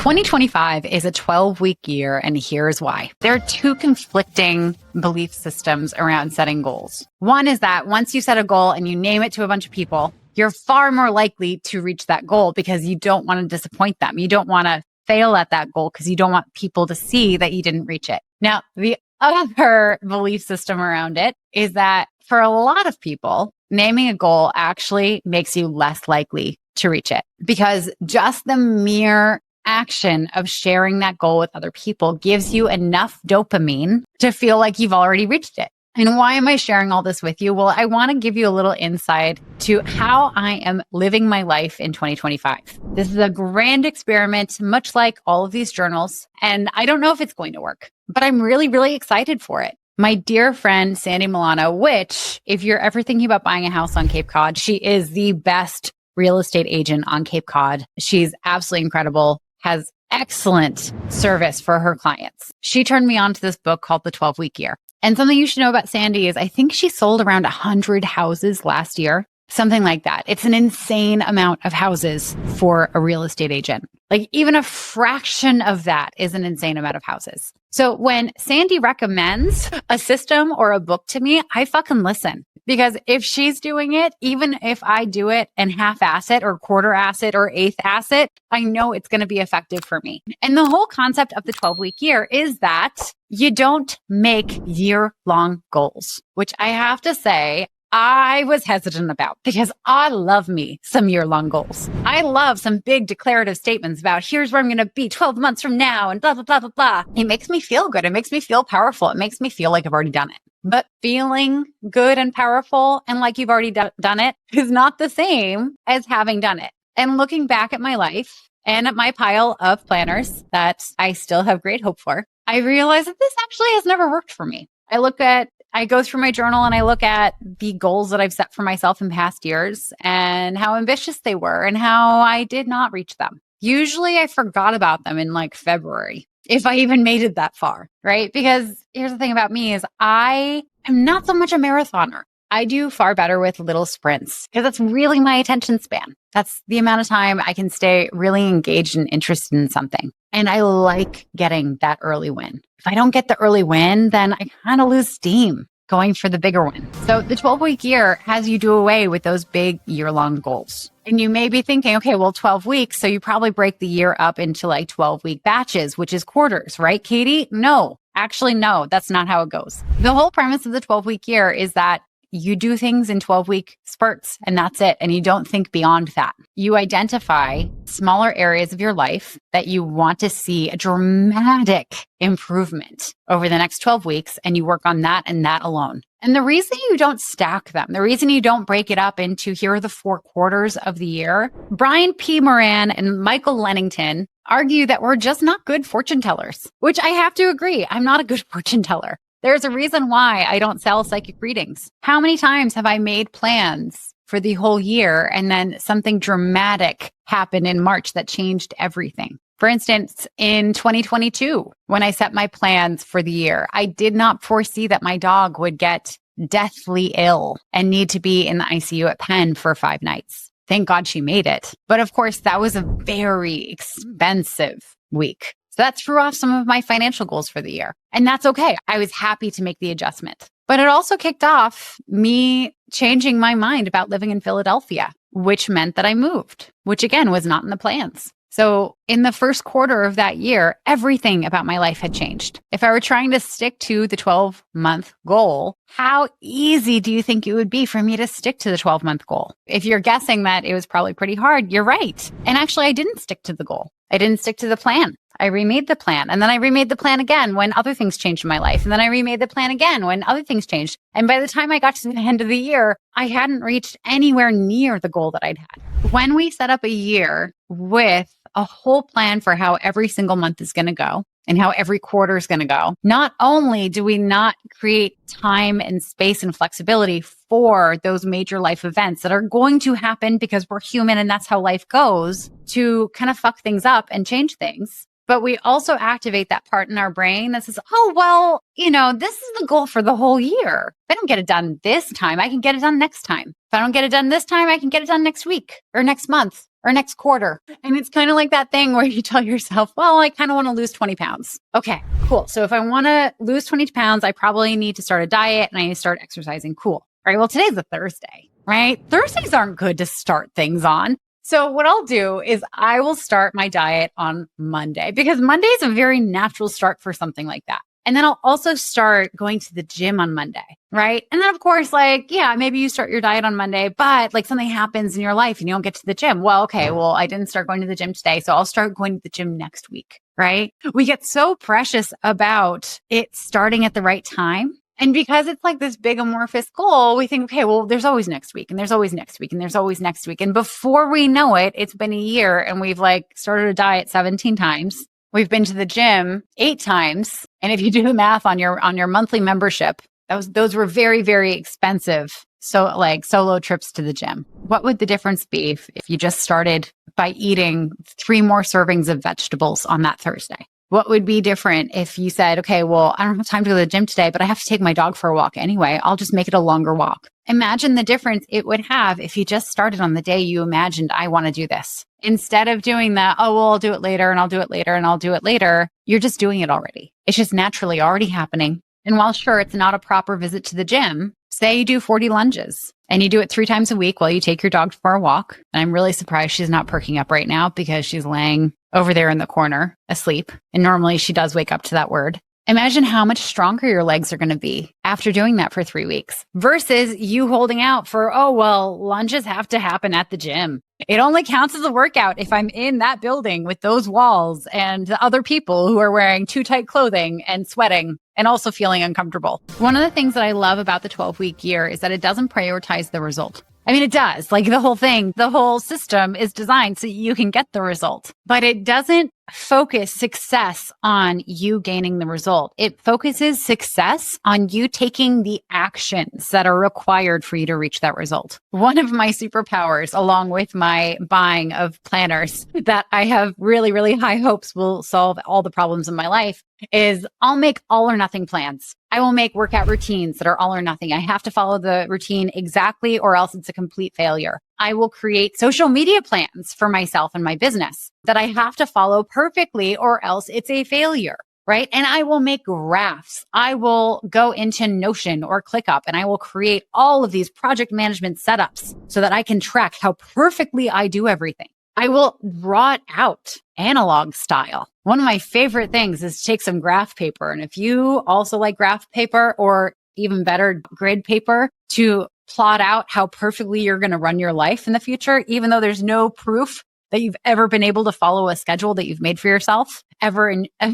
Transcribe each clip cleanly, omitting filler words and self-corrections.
2025 is a 12-week year, and here's why. There are two conflicting belief systems around setting goals. One is that once you set a goal and you name it to a bunch of people, you're far more likely to reach that goal because you don't want to disappoint them. You don't want to fail at that goal because you don't want people to see that you didn't reach it. Now, the other belief system around it is that for a lot of people, naming a goal actually makes you less likely to reach it because just the mere action of sharing that goal with other people gives you enough dopamine to feel like you've already reached it. And why am I sharing all this with you? Well, I want to give you a little insight to how I am living my life in 2025. This is a grand experiment, much like all of these journals. And I don't know if it's going to work, but I'm really, really excited for it. My dear friend, Sandy Milano, which if you're ever thinking about buying a house on Cape Cod, she is the best real estate agent on Cape Cod. She's absolutely incredible, has excellent service for her clients. She turned me on to this book called The 12-Week Year. And something you should know about Sandy is I think she sold around 100 houses last year, something like that. It's an insane amount of houses for a real estate agent. Like even a fraction of that is an insane amount of houses. So when Sandy recommends a system or a book to me, I fucking listen. Because if she's doing it, even if I do it and half-ass it or quarter-ass it or eighth-ass it, I know it's going to be effective for me. And the whole concept of the 12-week year is that you don't make year-long goals, which I have to say, I was hesitant about because I love me some year-long goals. I love some big declarative statements about here's where I'm going to be 12 months from now and blah, blah, blah, blah, blah. It makes me feel good. It makes me feel powerful. It makes me feel like I've already done it. But feeling good and powerful and like you've already done it is not the same as having done it. And looking back at my life and at my pile of planners that I still have great hope for, I realize that this actually has never worked for me. I go through my journal and I look at the goals that I've set for myself in past years and how ambitious they were and how I did not reach them. Usually I forgot about them in like February, if I even made it that far, right? Because here's the thing about me is I am not so much a marathoner. I do far better with little sprints because that's really my attention span. That's the amount of time I can stay really engaged and interested in something. And I like getting that early win. If I don't get the early win, then I kind of lose steam going for the bigger win. So the 12-week year has you do away with those big year-long goals. And you may be thinking, okay, well, 12 weeks. So you probably break the year up into like 12-week batches, which is quarters, right, Katie? No, actually, no, that's not how it goes. The whole premise of the 12-week year is that you do things in 12-week spurts and that's it. And you don't think beyond that. You identify smaller areas of your life that you want to see a dramatic improvement over the next 12 weeks. And you work on that and that alone. And the reason you don't stack them, the reason you don't break it up into here are the 4 quarters of the year, Brian P. Moran and Michael Lennington argue that we're just not good fortune tellers, which I have to agree. I'm not a good fortune teller. There's a reason why I don't sell psychic readings. How many times have I made plans for the whole year and then something dramatic happened in March that changed everything? For instance, in 2022, when I set my plans for the year, I did not foresee that my dog would get deathly ill and need to be in the ICU at Penn for 5 nights. Thank God she made it. But of course, that was a very expensive week. So that threw off some of my financial goals for the year. And that's okay. I was happy to make the adjustment. But it also kicked off me changing my mind about living in Philadelphia, which meant that I moved, which again was not in the plans. So in the first quarter of that year, everything about my life had changed. If I were trying to stick to the 12-month goal, how easy do you think it would be for me to stick to the 12-month goal? If you're guessing that it was probably pretty hard, you're right. And actually, I didn't stick to the goal. I didn't stick to the plan. I remade the plan. And then I remade the plan again when other things changed in my life. And then I remade the plan again when other things changed. And by the time I got to the end of the year, I hadn't reached anywhere near the goal that I'd had. When we set up a year with a whole plan for how every single month is going to go and how every quarter is going to go, not only do we not create time and space and flexibility for those major life events that are going to happen because we're human and that's how life goes to kind of fuck things up and change things. But we also activate that part in our brain that says, oh, well, this is the goal for the whole year. If I don't get it done this time, I can get it done next time. If I don't get it done this time, I can get it done next week or next month or next quarter. And it's kind of like that thing where you tell yourself, well, I kind of want to lose 20 pounds. Okay, cool. So if I want to lose 20 pounds, I probably need to start a diet and I need to start exercising. Cool. All right. Well, today's a Thursday, right? Thursdays aren't good to start things on. So what I'll do is I will start my diet on Monday because Monday is a very natural start for something like that. And then I'll also start going to the gym on Monday, right? And then of course, maybe you start your diet on Monday, but something happens in your life and you don't get to the gym. Well, okay, well, I didn't start going to the gym today, so I'll start going to the gym next week, right? We get so precious about it starting at the right time. And because it's like this big amorphous goal, we think, okay, well, there's always next week and there's always next week and there's always next week. And before we know it, it's been a year and we've started a diet 17 times. We've been to the gym 8 times. And if you do the math on your monthly membership, those were very, very expensive. So solo trips to the gym. What would the difference be if you just started by eating 3 more servings of vegetables on that Thursday? What would be different if you said, okay, well, I don't have time to go to the gym today, but I have to take my dog for a walk anyway. I'll just make it a longer walk. Imagine the difference it would have if you just started on the day you imagined, I want to do this. Instead of doing that, oh, well, I'll do it later and I'll do it later and I'll do it later. You're just doing it already. It's just naturally already happening. And while sure, it's not a proper visit to the gym, say you do 40 lunges and you do it 3 times a week while you take your dog for a walk. And I'm really surprised she's not perking up right now because she's laying over there in the corner asleep. And normally she does wake up to that word. Imagine how much stronger your legs are going to be after doing that for 3 weeks versus you holding out for, oh, well, lunges have to happen at the gym. It only counts as a workout if I'm in that building with those walls and the other people who are wearing too tight clothing and sweating and also feeling uncomfortable. One of the things that I love about the 12-week year is that it doesn't prioritize the result. I mean, it does. The whole system is designed so you can get the result, but it doesn't focus success on you gaining the result. It focuses success on you taking the actions that are required for you to reach that result. One of my superpowers, along with my buying of planners that I have really, really high hopes will solve all the problems in my life, is I'll make all or nothing plans. I will make workout routines that are all or nothing. I have to follow the routine exactly or else it's a complete failure. I will create social media plans for myself and my business that I have to follow perfectly or else it's a failure, right? And I will make graphs. I will go into Notion or ClickUp and I will create all of these project management setups so that I can track how perfectly I do everything. I will draw it out analog style. One of my favorite things is to take some graph paper. And if you also like graph paper or even better, grid paper to plot out how perfectly you're going to run your life in the future, even though there's no proof that you've ever been able to follow a schedule that you've made for yourself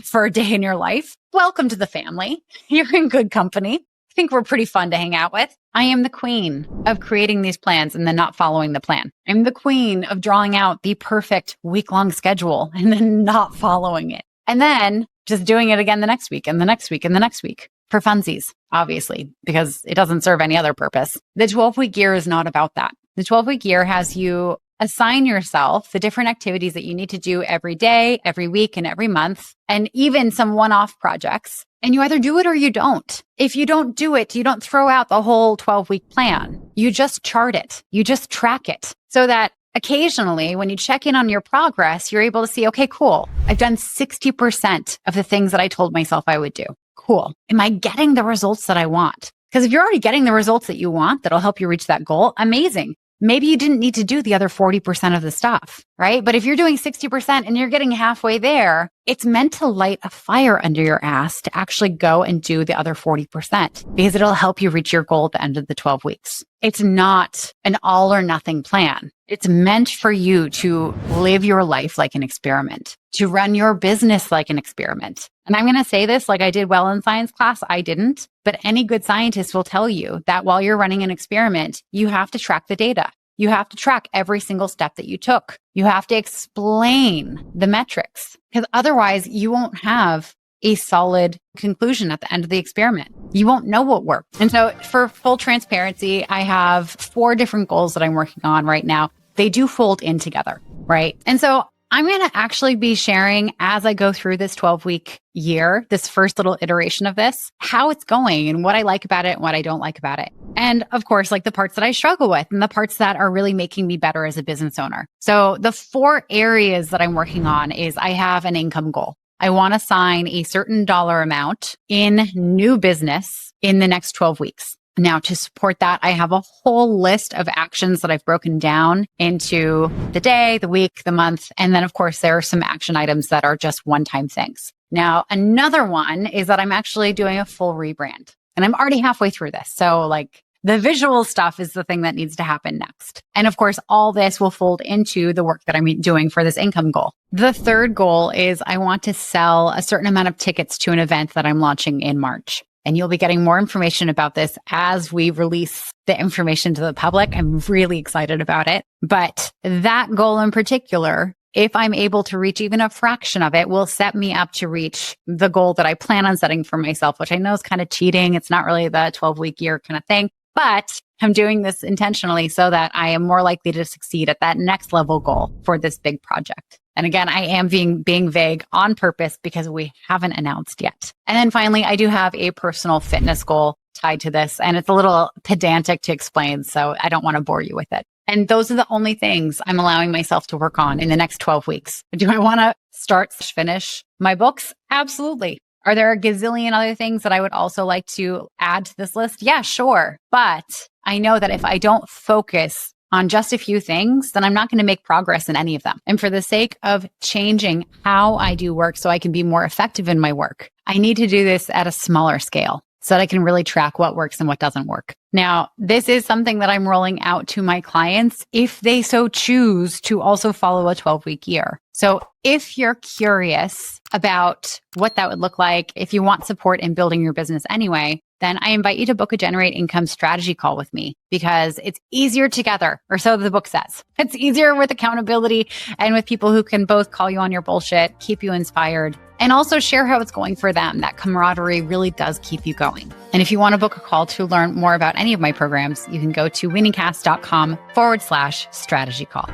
for a day in your life, welcome to the family. You're in good company. I think we're pretty fun to hang out with. I am the queen of creating these plans and then not following the plan. I'm the queen of drawing out the perfect week-long schedule and then not following it. And then just doing it again the next week and the next week and the next week for funsies, obviously, because it doesn't serve any other purpose. The 12-week year is not about that. The 12-week year has you assign yourself the different activities that you need to do every day, every week, and every month, and even some one-off projects. And you either do it or you don't. If you don't do it, you don't throw out the whole 12-week plan. You just chart it. You just track it so that occasionally when you check in on your progress, you're able to see, okay, cool. I've done 60% of the things that I told myself I would do. Cool. Am I getting the results that I want? Because if you're already getting the results that you want, that'll help you reach that goal. Amazing. Maybe you didn't need to do the other 40% of the stuff, right? But if you're doing 60% and you're getting halfway there, it's meant to light a fire under your ass to actually go and do the other 40% because it'll help you reach your goal at the end of the 12 weeks. It's not an all or nothing plan. It's meant for you to live your life like an experiment, to run your business like an experiment. And I'm going to say this like I did well in science class. I didn't, but any good scientist will tell you that while you're running an experiment, you have to track the data. You have to track every single step that you took. You have to explain the metrics because otherwise you won't have a solid conclusion at the end of the experiment. You won't know what worked. And so for full transparency, I have 4 different goals that I'm working on right now. They do fold in together, right? And so I'm going to actually be sharing as I go through this 12-week year, this first little iteration of this, how it's going and what I like about it and what I don't like about it. And of course, like the parts that I struggle with and the parts that are really making me better as a business owner. So the 4 areas that I'm working on is I have an income goal. I want to sign a certain dollar amount in new business in the next 12 weeks. Now, to support that, I have a whole list of actions that I've broken down into the day, the week, the month. And then, of course, there are some action items that are just one-time things. Now, another one is that I'm actually doing a full rebrand. And I'm already halfway through this. So like the visual stuff is the thing that needs to happen next. And of course, all this will fold into the work that I'm doing for this income goal. The third goal is I want to sell a certain amount of tickets to an event that I'm launching in March. And you'll be getting more information about this as we release the information to the public. I'm really excited about it. But that goal in particular, if I'm able to reach even a fraction of it, will set me up to reach the goal that I plan on setting for myself, which I know is kind of cheating. It's not really the 12-week year kind of thing, but I'm doing this intentionally so that I am more likely to succeed at that next level goal for this big project. And again, I am being vague on purpose because we haven't announced yet. And then finally, I do have a personal fitness goal tied to this, and it's a little pedantic to explain, so I don't want to bore you with it. And those are the only things I'm allowing myself to work on in the next 12 weeks. Do I want to finish my books? Absolutely. Are there a gazillion other things that I would also like to add to this list? Yeah, sure. But I know that if I don't focus on just a few things, then I'm not going to make progress in any of them. And for the sake of changing how I do work so I can be more effective in my work, I need to do this at a smaller scale so that I can really track what works and what doesn't work. Now, this is something that I'm rolling out to my clients if they so choose to also follow a 12-week year. So if you're curious about what that would look like, if you want support in building your business anyway, then I invite you to book a Generate Income strategy call with me because it's easier together, or so the book says. It's easier with accountability and with people who can both call you on your bullshit, keep you inspired, and also share how it's going for them. That camaraderie really does keep you going. And if you want to book a call to learn more about any of my programs, you can go to weeniecast.com/strategy call.